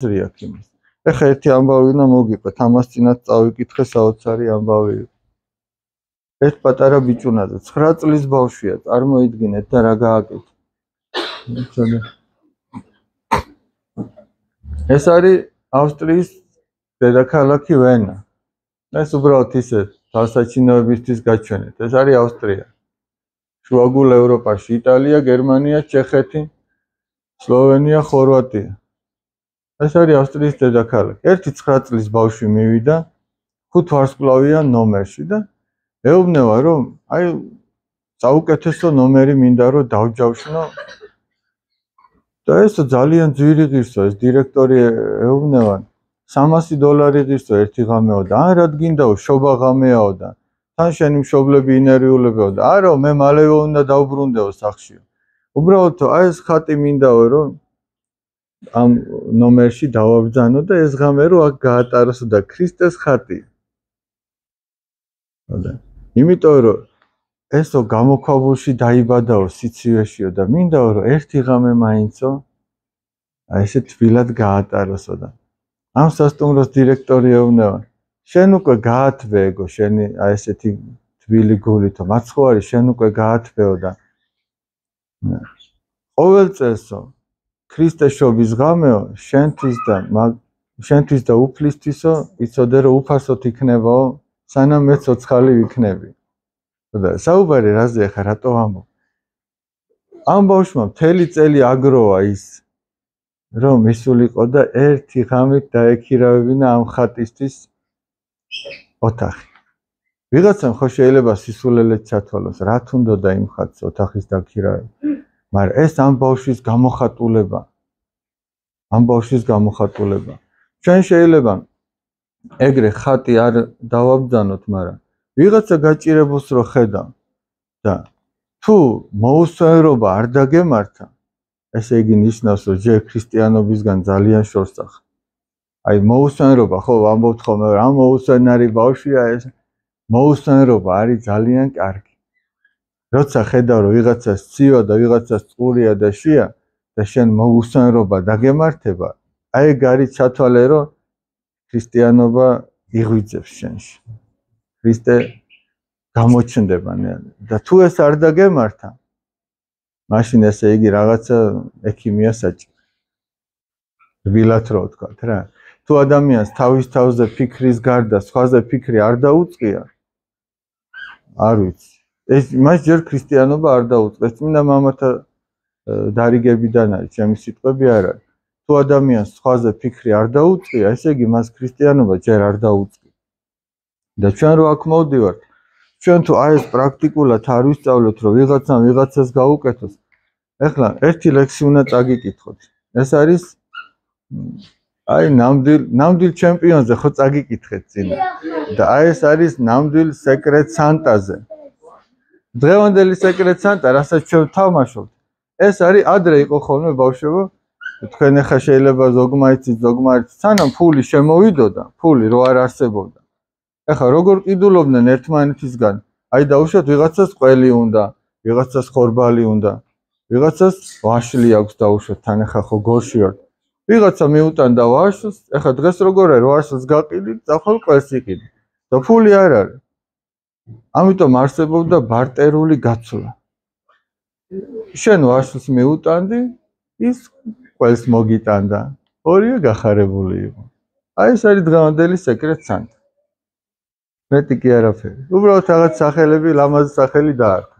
ზრია ქიმის. ეხა ერთი ამბავი უნდა მოგიყვეთ, ამას წინათ წავიკითხე საოცარი ამბავი. ერთ პატარა ბიჭუნაძე 9 წლის ბავშვია, წარმოიდგინეთ და რა გააკეთა. ეს არის ავსტრიის დედაქალაქი ვენა. ეს უბრალოდ ისე თვალსაჩინოებისთვის გაჩვენეთ. ეს არის ავსტრია. შუაგულ ევროპაში იტალია, გერმანია, ჩეხეთი, სლოვენია, ხორვატია. ეს არის ავსტრიის დედაქალაქი. ერთი 9 წლის ბავშვი მივიდა 5 ვარსკვლავიან ნომერში და ეუბნება რომ აი საუკეთესო ნომერი მინდა რომ დავჯავშნო და ეს ძალიან ძვირი ღირსო ეს დირექტორი ეუბნება $300 ღირსო ერთი ღამეო და არა გინდაო შობა ღამეაო და თან შენი მშობლები ინერვიულებეო და არა მე მალევე უნდა დავბრუნდეო სახლშიო. უბრალოდ აი ეს ხატი მინდაო რომ ამ ნომერში დავაბრძანო და ეს ღამე რო აქ გაატაროსო და ქრისტეს ხატი. იმიტომ რომ ესო გამოქვაბულში დაიბადაო სიცივეშიო და მინდაო რომ ერთი ღამე მაინცო აი ესე თბილად გაატაროსო და ამ სასტუმროს დირექტორი ეუბნება შენ უკვე გაათბე ეგო შენი აი ესეთი თბილი გულითო მაცხოვარი შენ უკვე გაათბეო და ყოველ წელსო ქრისტეს შობის ღამეო შენთვის და უფლისთვისო იცოდე რომ უფასოდ იქნებაო სანამ მე ცოცხალი ვიქნები. და საუბარი რაზე ახლა რატო ამბობ? ამ ბავშვმა მთელი წელი აგროვა ის რომ მისულიყო და ერთი ღამით დაექირავებინა ამ ხატისთვის ოთახი. ვიღაცამ ხო შეიძლება სისულელეც ჩათვალოს, რა თუნდოდა იმ ხატს ოთახის დაქირავება. მაგრამ ეს ამ ბავშვის გამოხატულება. ჩვენ შეიძლება ეგრე ხატი არ დავაბრძანოთ, მაგრამ ვიღაცა გაჭირებულს რო ხედავ და თუ მოუსვენრობა არ დაგემართა, ესე იგი ნიშნავს რომ ჯერ ქრისტიანობისგან ძალიან შორს ახ. აი მოუსვენრობა ხო ამბობთ ხოლმე რა მოუსვენარი ბავშვია ეს მოუსვენრობა არის ძალიან კარგი. როცა ხედავ რომ ვიღაცას ცივა და ვიღაცას წყურია და შია და შენ მოუსვენრობა დაგემართება, აი ეგ არის ჩათვალე რომ ქრისტიანობა იღვიძებს შენში. ქრისტე გამოჩნდება და თუ ეს არ დაგემართა, მაშინ ესე იგი რაღაცა ექიმია საჭირო. რბილად რო ვთქვათ რა. თუ ადამიანს თავის თავზე ფიქრის გარდა სხვაზე ფიქრი არ დაუწყია, არ ვიცი. ეს მას ჯერ ქრისტიანობა არ დაუწყეს. წმინდა მამათა დარიგებიდან არის ჩემი სიტყვები არ არის. თუ ადამიანს სხვაზე ფიქრი არ დაუწყია, ესე იგი მას ქრისტიანობა ჯერ არ დაუწყია. და ჩვენ რო აქ მოვდივართ, ჩვენ თუ აი ეს პრაქტიკულად არ ვისწავლოთ, რომ ვიღაცამ ვიღაცას გაუკეთოს, ეხლა ერთი ლექსი უნდა წაგიკითხოთ. ეს არის აი ნამდვილ ჩემპიონზე ხო წაგიკითხეთ წინა. და აი ეს არის ნამდვილ სეკრეტ სანტაზე. დღევანდელი სეკრეტ სანტა, რასაც ჩვენ ვთამაშობთ, ეს არის ადრე იყო ხოლმე ბავშვებო, თქვენ ახლა შეიძლება ზოგმა იცით, ზოგმა არ იცით, სანამ ფული შემოვიდოდა, ფული რო არ არსებობდა. ეხლა როგორ ყიდულობდნენ ერთმანეთისგან, აი დაუშვათ ვიღაცას ყველი უნდა, ვიღაცას ხორბალი უნდა, ვიღაცას ვაშლი აქვს დაუშვათ, თან ახლა ხო გორში ვართ. ვიღაცა მიუტანდა ვაშლს, ეხლა დღეს როგორ არის, ვაშლს გაყიდით, ახლა ყველს იყიდით. და ფული არ არის. ამიტომ არსებობდა ბარტერული გაცვლა. შენ ვაშლს მიუტანდი, ის ყველს მოგიტანდა. ორივე გახარებული იყო. აი ეს არის დღევანდელი სეკრეტ სანტა. მეტი კი არაფერი. უბრალოდ რაღაც სახელები, ლამაზი სახელი დაარქვა.